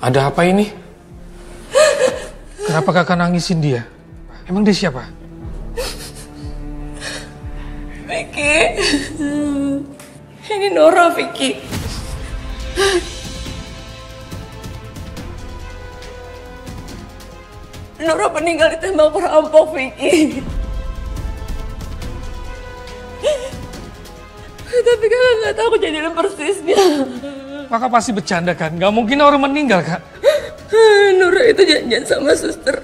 Ada apa ini? Kenapa kakak nangisin dia? Emang dia siapa? Vicky. Ini Nora, Vicky. Nora meninggal ditembak perampok, Vicky. Tapi kakak nggak tahu kejadian persisnya. Kakak pasti bercanda kan? Gak mungkin orang meninggal, Kak. Nora itu janjian sama suster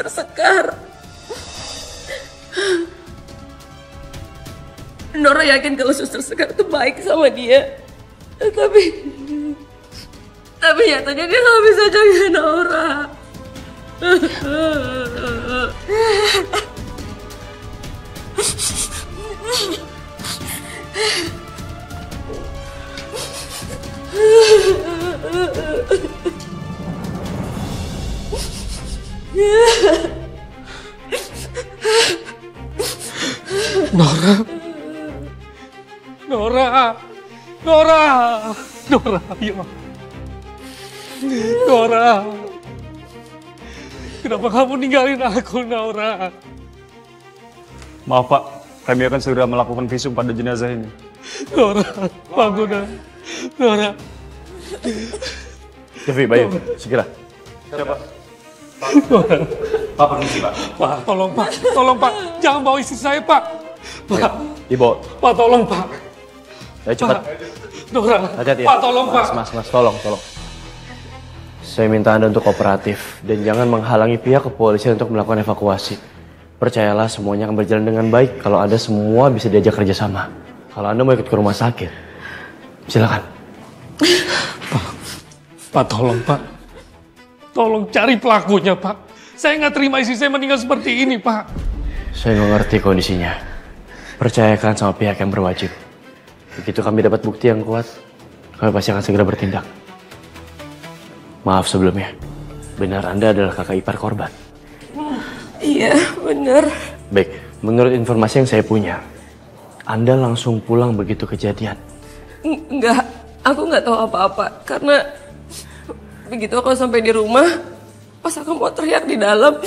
Sekar. Nora yakin kalau suster Sekar itu baik sama dia. Tapi nyatanya dia nggak bisa jaga Nora. Nora, ya. Nora. Kenapa kamu ninggalin aku, Nora? Maaf Pak, kami akan segera melakukan visum pada jenazah ini. Nora, bangun. Nora. Devi, Bayu, segera. Siapa? Pak, permisi Pak. Pak, tolong Pak, jangan bawa istri saya Pak. Pak, Dibawa. Pak tolong Pak. Ayo cepat. Nora, Hati-hati ya. Pak tolong Pak. Mas, tolong. Saya minta Anda untuk kooperatif dan jangan menghalangi pihak kepolisian untuk melakukan evakuasi. Percayalah semuanya akan berjalan dengan baik kalau Anda semua bisa diajak kerjasama. Kalau Anda mau ikut ke rumah sakit, silakan. Pak tolong Pak. Tolong cari pelakunya Pak. Saya nggak terima istri saya meninggal seperti ini Pak. Saya nggak ngerti kondisinya. Percayakan sama pihak yang berwajib. Begitu kami dapat bukti yang kuat, kami pasti akan segera bertindak. Maaf sebelumnya. Benar Anda adalah kakak ipar korban? Iya, benar. Baik, menurut informasi yang saya punya, Anda langsung pulang begitu kejadian? Enggak, aku nggak tahu apa-apa. Karena begitu aku sampai di rumah, pas aku mau teriak di dalam,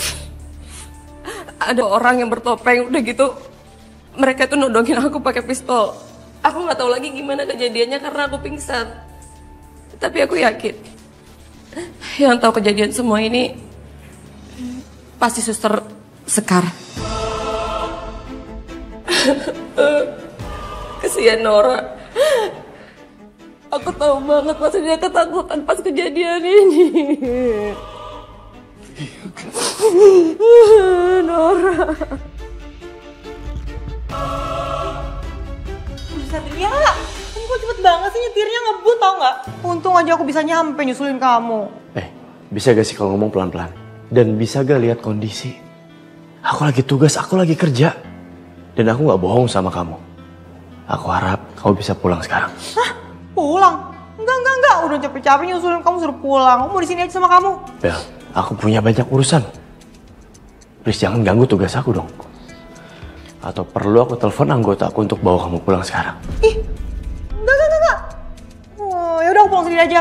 ada orang yang bertopeng. Udah gitu, mereka tuh nodongin aku pakai pistol. Aku nggak tahu lagi gimana kejadiannya karena aku pingsan. Tapi aku yakin, yang tahu kejadian semua ini pasti suster Sekar. Kesian Nora. Aku tahu banget pasti dia ketakutan pas kejadian ini. Nora. Satria, kamu kok cepet banget sih nyetirnya, ngebut tau gak? Untung aja aku bisa nyampe nyusulin kamu. Bisa gak sih kalau ngomong pelan-pelan? Dan bisa gak lihat kondisi? Aku lagi tugas, aku lagi kerja. Dan aku gak bohong sama kamu. Aku harap kamu bisa pulang sekarang. Hah? Pulang? Enggak. Udah capek-capek nyusulin kamu suruh pulang. Aku mau di sini aja sama kamu. Bel, aku punya banyak urusan. Please jangan ganggu tugas aku dong. Atau perlu aku telepon anggota aku untuk bawa kamu pulang sekarang? Ih, enggak. Oh, yaudah aku pulang sendiri aja.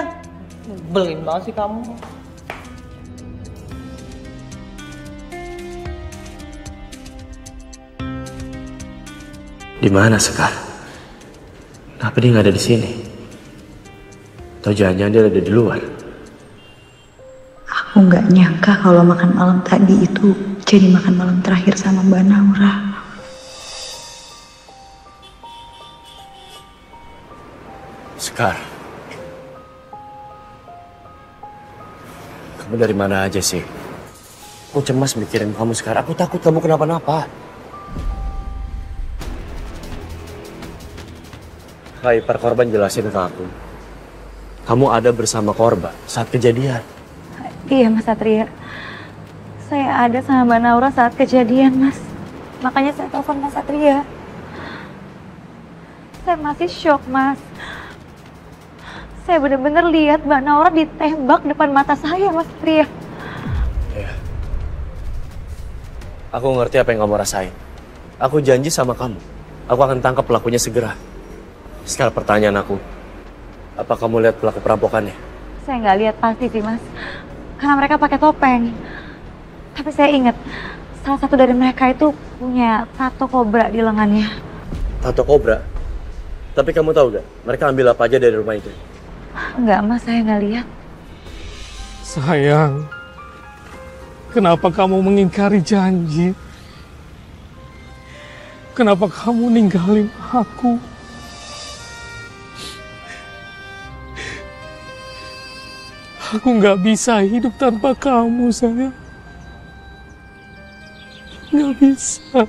Nyebelin banget sih kamu. Di mana Sekar? Kenapa dia nggak ada di sini? Atau jangan-jangan dia ada di luar? Aku nggak nyangka kalau makan malam tadi itu jadi makan malam terakhir sama Mbak Naura. Sekar, kamu dari mana aja sih? Aku cemas mikirin kamu sekarang. Aku takut kamu kenapa-napa. Hai, ipar korban jelasin ke aku. Kamu ada bersama korban saat kejadian. Iya Mas Satria, saya ada sama Mbak Naura saat kejadian Mas. Makanya saya telepon Mas Satria. Saya masih shock Mas. Saya benar-benar lihat Mbak Naura ditembak depan mata saya Mas Satria. Iya. Aku ngerti apa yang kamu rasain. Aku janji sama kamu, aku akan tangkap pelakunya segera. Sekarang pertanyaan aku, apa kamu lihat pelaku perampokannya? Saya nggak lihat pasti sih mas, karena mereka pakai topeng. Tapi saya ingat salah satu dari mereka itu punya tato kobra di lengannya. Tato kobra? Tapi kamu tahu gak, mereka ambil apa aja dari rumah itu? Enggak mas, saya nggak lihat. Sayang, kenapa kamu mengingkari janji? Kenapa kamu ninggalin aku? Aku nggak bisa hidup tanpa kamu, sayang. Nggak bisa.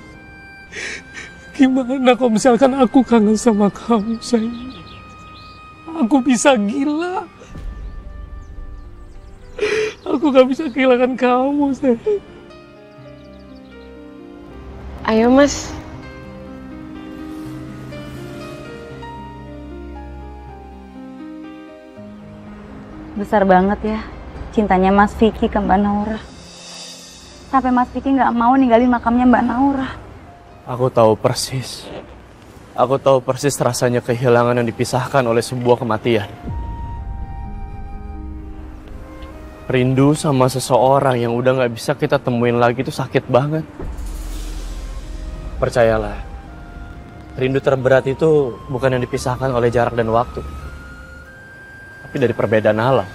Gimana kalau misalkan aku kangen sama kamu, sayang? Aku bisa gila. Aku nggak bisa kehilangan kamu, sayang. Ayo mas. Besar banget ya cintanya Mas Vicky ke Mbak Naura. Sampai Mas Vicky nggak mau ninggalin makamnya Mbak Naura. Aku tahu persis. Aku tahu persis rasanya kehilangan yang dipisahkan oleh sebuah kematian. Rindu sama seseorang yang udah nggak bisa kita temuin lagi itu sakit banget. Percayalah, rindu terberat itu bukan yang dipisahkan oleh jarak dan waktu, tapi dari perbedaan alam.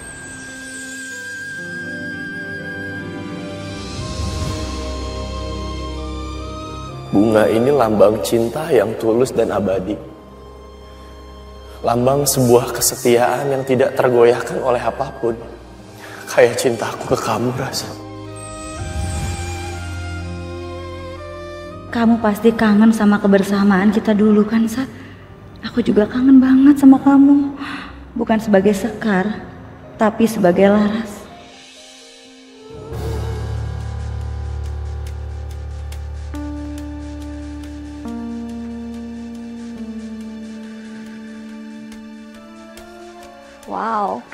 Bunga ini lambang cinta yang tulus dan abadi. Lambang sebuah kesetiaan yang tidak tergoyahkan oleh apapun. Kayak cintaku ke kamu, Ras. Kamu pasti kangen sama kebersamaan kita dulu kan, Sat? Aku juga kangen banget sama kamu. Bukan sebagai Sekar, tapi sebagai Laras. Wow.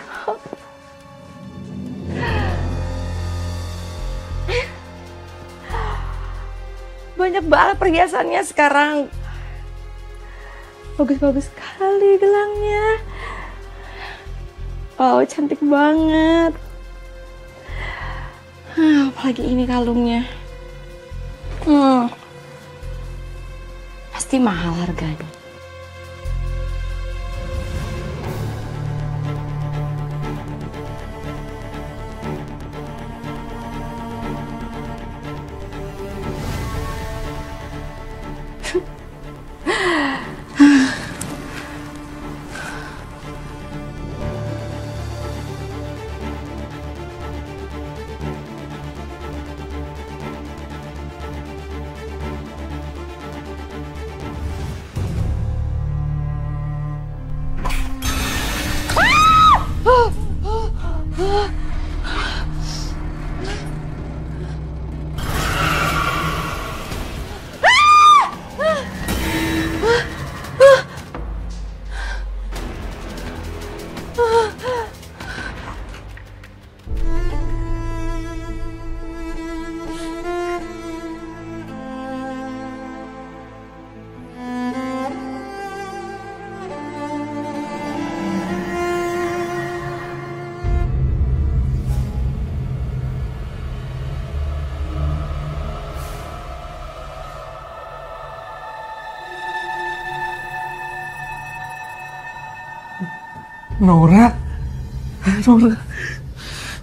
Banyak banget perhiasannya sekarang. Bagus-bagus sekali gelangnya. Wow, cantik banget. Apalagi ini kalungnya. Pasti mahal harganya.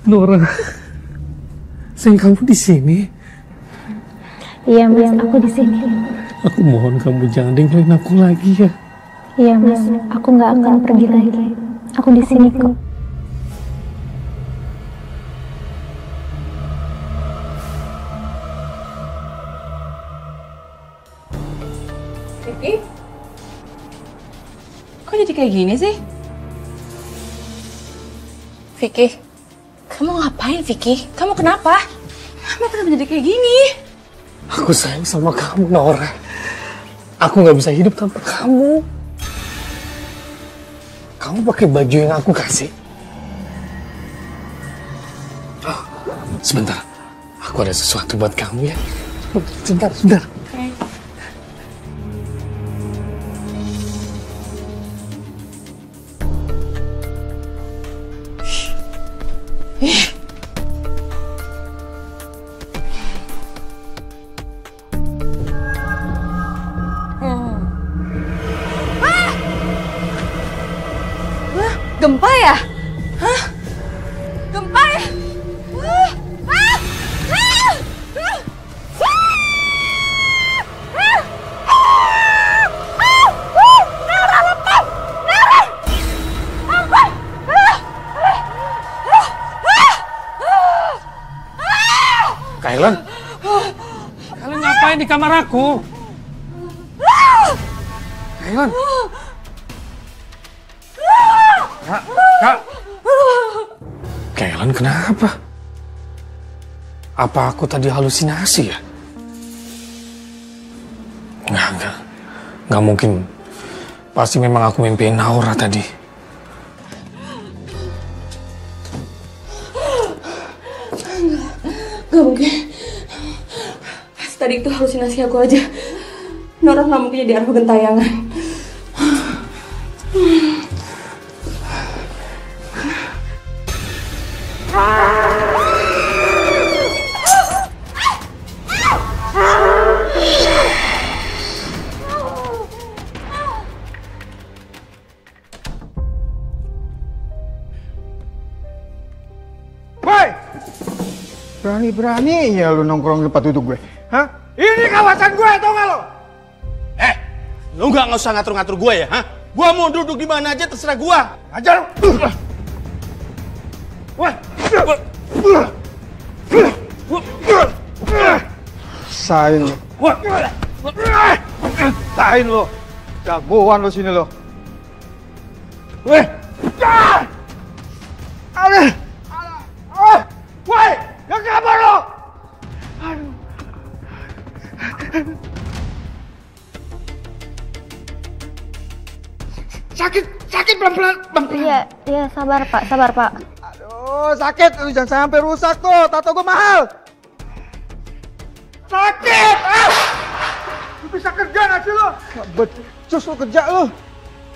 Nora, sayang kamu di sini. Iya mas, aku di sini. Aku mohon kamu jangan tinggalin aku lagi ya. Iya mas, aku nggak akan pergi lagi. Aku di sini kok. Vicky? Kok jadi kayak gini sih? Vicky, kamu ngapain Vicky? Kamu kenapa? Kenapa jadi kayak gini? Aku sayang sama kamu, Nora. Aku nggak bisa hidup tanpa kamu. Kamu pakai baju yang aku kasih. Oh, sebentar, aku ada sesuatu buat kamu ya. Sebentar. Gempa ya? Hah? Gempa ya? Kailan? Kalian ngapain di kamar aku? Kailan? Kak. Kailan kenapa? Apa aku tadi halusinasi ya? Nggak mungkin. Pasti memang aku mimpiin Naura tadi. Gak mungkin. Tadi itu halusinasi aku aja. Nora gak mungkin jadi arwah gentayangan. Berani-beraninya lu nongkrong di tempat duduk gue. Hah? Ini kawasan gue, tau gak lo? Lu nggak usah ngatur-ngatur gue ya, hah? Gue mau duduk di mana aja terserah gue. Ajar. Wah. Sain lo. Sain lo. Jagoan lo sini lo. Weh. Ada. Woi, yang kabar lo? Aduh. Sakit pelan-pelan. Iya, sabar Pak. Aduh, sakit. Lu jangan sampai rusak tuh. Tato gue mahal. Sakit. Lu bisa kerja gak sih lo? Gak becus lo kerja lo.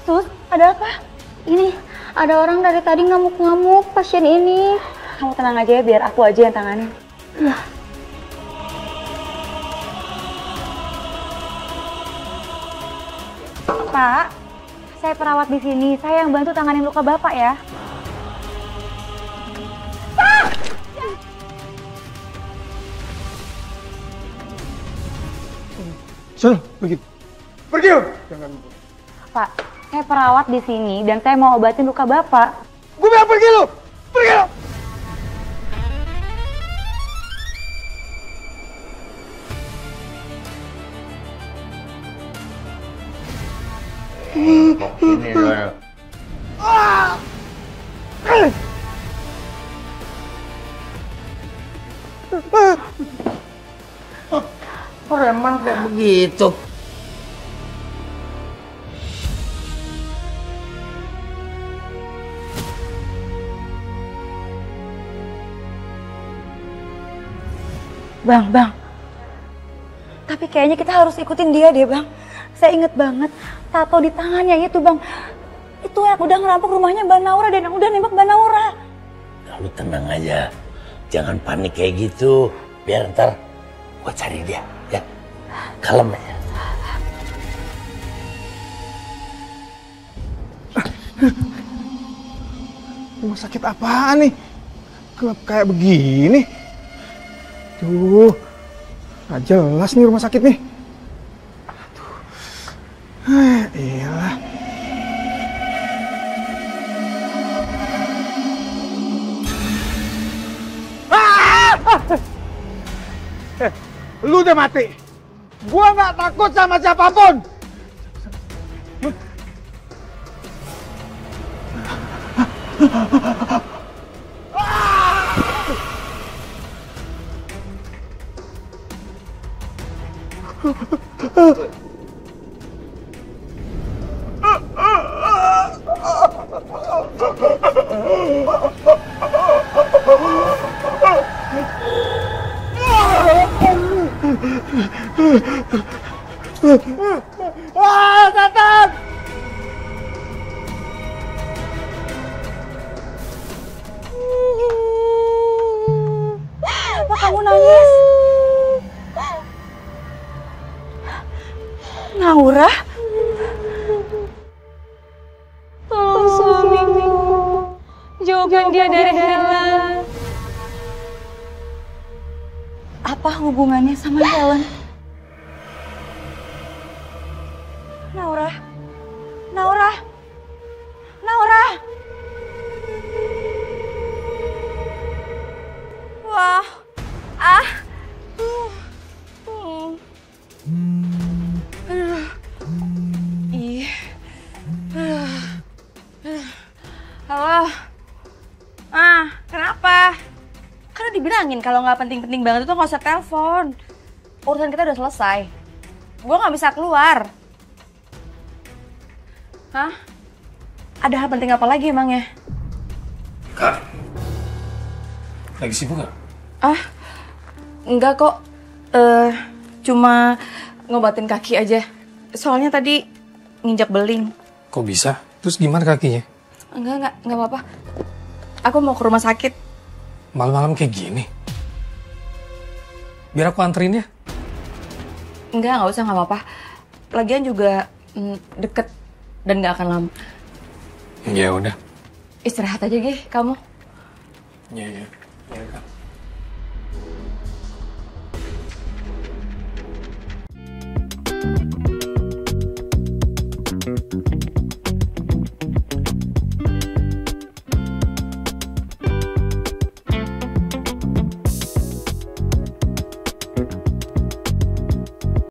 Sus, ada apa? Ini, ada orang dari tadi ngamuk-ngamuk pasien ini. Kamu tenang aja ya, biar aku aja yang tanganin. Iya. Pak, saya perawat di sini. Saya yang bantu tanganin luka Bapak ya. Suruh, pergi. Pergi lo. Jangan. Pak, saya perawat di sini dan saya mau obatin luka Bapak. Gue bilang pergi lo. Pergi lo. Ini lo. Preman kayak begitu. Bang. Tapi kayaknya kita harus ikutin dia deh, Bang. Saya inget banget tato di tangannya itu, Bang. Itu yang udah ngerampok rumahnya Mbak Naura dan yang udah nembak Mbak Naura. Lu tenang aja. Jangan panik kayak gitu. Biar ntar gua cari dia, ya. Kalem aja. Rumah sakit apaan nih? Gelap kayak begini. Tuh, gak jelas nih rumah sakit nih. Iyalah. Lu udah mati. Gua nggak takut sama siapapun. Setan! Apa kamu nangis? Naura? Tolong suamiku. selamatkan dia dari Helen. Apa hubungannya sama Helen? Naura. Naura. Naura. Wah. Ah. Ih. Halo. Kenapa? Kan udah dibilangin kalau nggak penting-penting banget itu nggak usah telepon. Urusan kita udah selesai. Gue nggak bisa keluar. Hah? Ada hal penting apa lagi emangnya? Kak, lagi sibuk nggak? Enggak kok. Cuma ngobatin kaki aja. Soalnya tadi nginjak beling. Kok bisa? Terus gimana kakinya? Enggak apa-apa. Aku mau ke rumah sakit. Malam-malam kayak gini? Biar aku anterin ya? Nggak usah, nggak apa-apa. Lagian juga deket dan nggak akan lama. Ya udah. Istirahat aja, Gi, kamu. Iya. Ya, Kak.